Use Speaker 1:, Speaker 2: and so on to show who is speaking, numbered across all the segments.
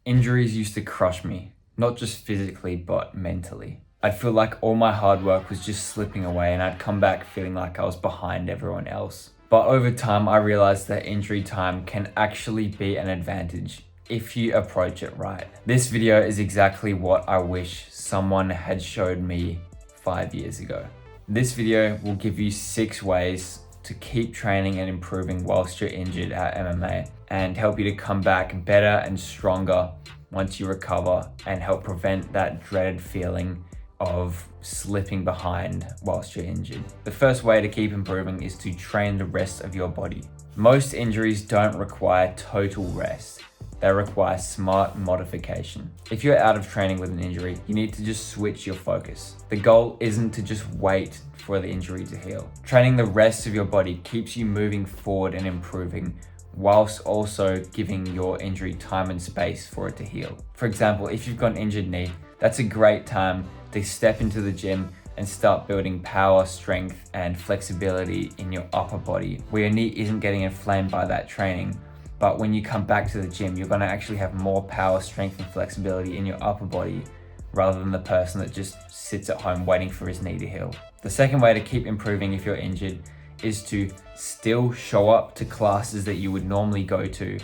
Speaker 1: Injuries used to crush me, not just physically, but mentally. I'd feel like all my hard work was just slipping away and I'd come back feeling like I was behind everyone else. But over time, I realized that injury time can actually be an advantage if you approach it right. This video is exactly what I wish someone had showed me 5 years ago. This video will give you 6 ways to keep training and improving whilst you're injured at MMA and help you to come back better and stronger once you recover and help prevent that dreaded feeling of slipping behind whilst you're injured. The first way to keep improving is to train the rest of your body. Most injuries don't require total rest. They require smart modification. If you're out of training with an injury, you need to just switch your focus. The goal isn't to just wait for the injury to heal. Training the rest of your body keeps you moving forward and improving, whilst also giving your injury time and space for it to heal. For example, if you've got an injured knee, that's a great time to step into the gym and start building power, strength, and flexibility in your upper body, where your knee isn't getting inflamed by that training. But when you come back to the gym, you're gonna actually have more power, strength, and flexibility in your upper body rather than the person that just sits at home waiting for his knee to heal. The second way to keep improving if you're injured is to still show up to classes that you would normally go to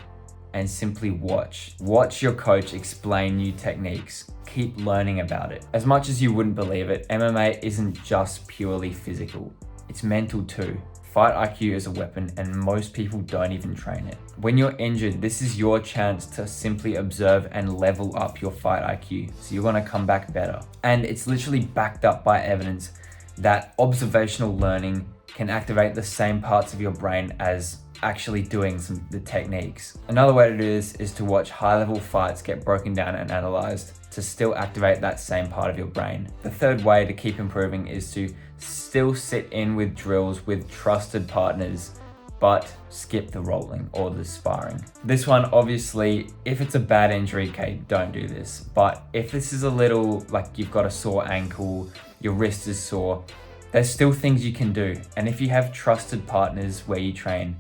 Speaker 1: and simply watch. Watch your coach explain new techniques. Keep learning about it. As much as you wouldn't believe it, MMA isn't just purely physical. It's mental too. Fight IQ is a weapon and most people don't even train it. When you're injured, this is your chance to simply observe and level up your fight IQ. So you're gonna come back better. And it's literally backed up by evidence that observational learning can activate the same parts of your brain as actually doing the techniques. Another way to do this is to watch high-level fights get broken down and analyzed to still activate that same part of your brain. The third way to keep improving is to still sit in with drills with trusted partners, but skip the rolling or the sparring. This one, obviously, if it's a bad injury, okay, don't do this. But if this is a little, like you've got a sore ankle, your wrist is sore, there's still things you can do. And if you have trusted partners where you train,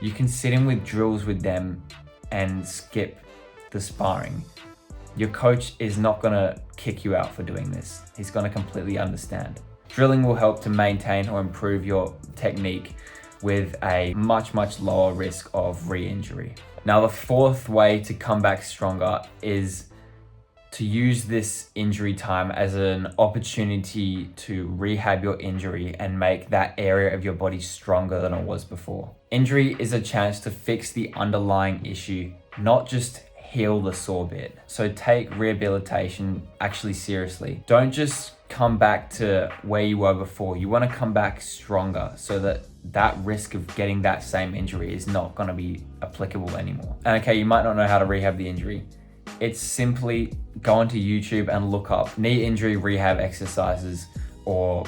Speaker 1: you can sit in with drills with them and skip the sparring. Your coach is not gonna kick you out for doing this. He's gonna completely understand. Drilling will help to maintain or improve your technique with a much lower risk of re-injury. Now, the fourth way to come back stronger is to use this injury time as an opportunity to rehab your injury and make that area of your body stronger than it was before. Injury is a chance to fix the underlying issue, not just heal the sore bit. So take rehabilitation actually seriously. Don't just come back to where you were before. You want to come back stronger so that that risk of getting that same injury is not going to be applicable anymore. And okay, you might not know how to rehab the injury. It's simply go onto YouTube and look up knee injury rehab exercises, or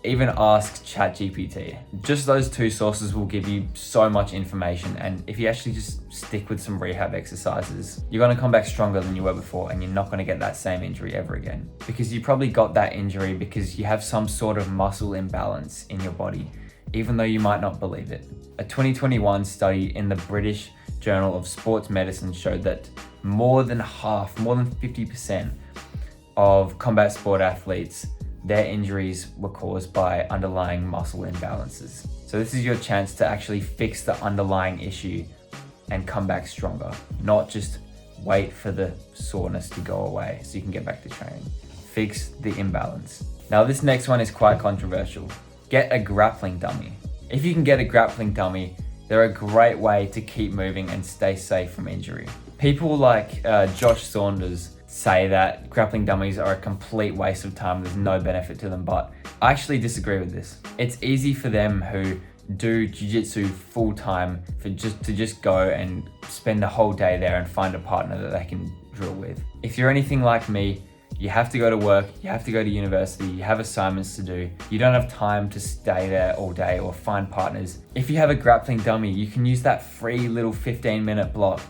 Speaker 1: even ask ChatGPT. Just those 2 sources will give you so much information, and if you actually just stick with some rehab exercises, you're gonna come back stronger than you were before, and you're not gonna get that same injury ever again. Because you probably got that injury because you have some sort of muscle imbalance in your body, even though you might not believe it. A 2021 study in the British Journal of Sports Medicine showed that more than 50% of combat sport athletes, their injuries were caused by underlying muscle imbalances. So this is your chance to actually fix the underlying issue and come back stronger, not just wait for the soreness to go away so you can get back to training. Fix the imbalance. Now, this next one is quite controversial. Get a grappling dummy. If you can get a grappling dummy, they're a great way to keep moving and stay safe from injury. People like Josh Saunders say that grappling dummies are a complete waste of time. There's no benefit to them, but I actually disagree with this. It's easy for them who do jiu-jitsu full time to just go and spend a whole day there and find a partner that they can drill with. If you're anything like me, you have to go to work, you have to go to university, you have assignments to do. You don't have time to stay there all day or find partners. If you have a grappling dummy, you can use that free little 15-minute block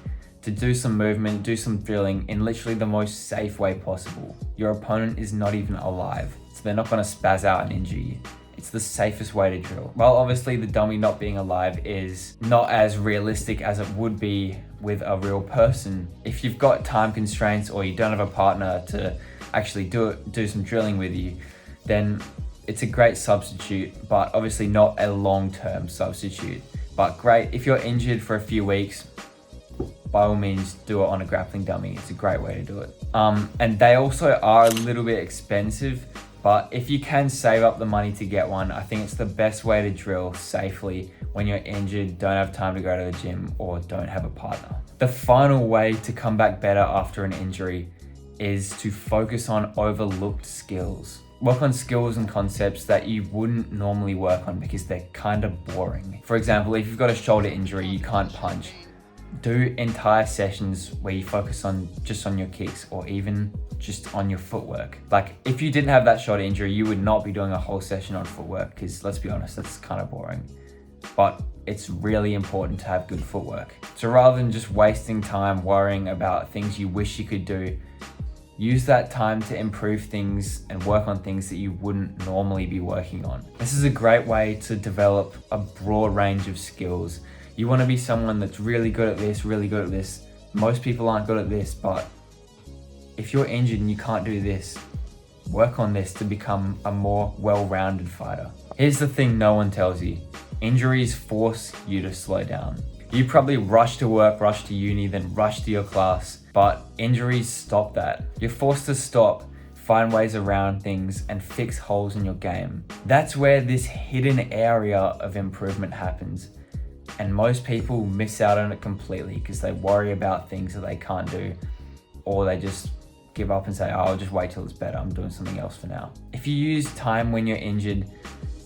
Speaker 1: to do some movement, do some drilling in literally the most safe way possible. Your opponent is not even alive, so they're not gonna spaz out and injure you. It's the safest way to drill. While obviously the dummy not being alive is not as realistic as it would be with a real person, if you've got time constraints or you don't have a partner to actually do some drilling with you, then it's a great substitute, but obviously not a long-term substitute. But great, if you're injured for a few weeks, by all means do it on a grappling dummy. It's a great way to do it. And they also are a little bit expensive, but if you can save up the money to get one, I think it's the best way to drill safely when you're injured, don't have time to go to the gym, or don't have a partner. The final way to come back better after an injury is to focus on overlooked skills. Work on skills and concepts that you wouldn't normally work on because they're kind of boring. For example, if you've got a shoulder injury, you can't punch. Do entire sessions where you focus just on your kicks, or even just on your footwork. Like if you didn't have that shoulder injury, you would not be doing a whole session on footwork, because let's be honest, that's kind of boring. But it's really important to have good footwork. So rather than just wasting time worrying about things you wish you could do, use that time to improve things and work on things that you wouldn't normally be working on. This is a great way to develop a broad range of skills. You want to be someone that's really good at this, really good at this. Most people aren't good at this, but if you're injured and you can't do this, work on this to become a more well-rounded fighter. Here's the thing no one tells you. Injuries force you to slow down. You probably rush to work, rush to uni, then rush to your class, but injuries stop that. You're forced to stop, find ways around things, and fix holes in your game. That's where this hidden area of improvement happens. And most people miss out on it completely because they worry about things that they can't do, or they just give up and say, oh, I'll just wait till it's better. I'm doing something else for now. If you use time when you're injured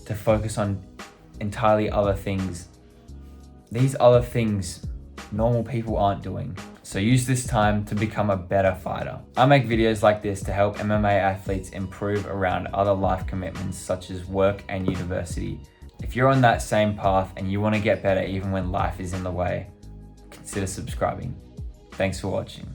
Speaker 1: to focus on entirely other things, these other things normal people aren't doing. So use this time to become a better fighter. I make videos like this to help MMA athletes improve around other life commitments such as work and university. If you're on that same path and you want to get better even when life is in the way, consider subscribing. Thanks for watching.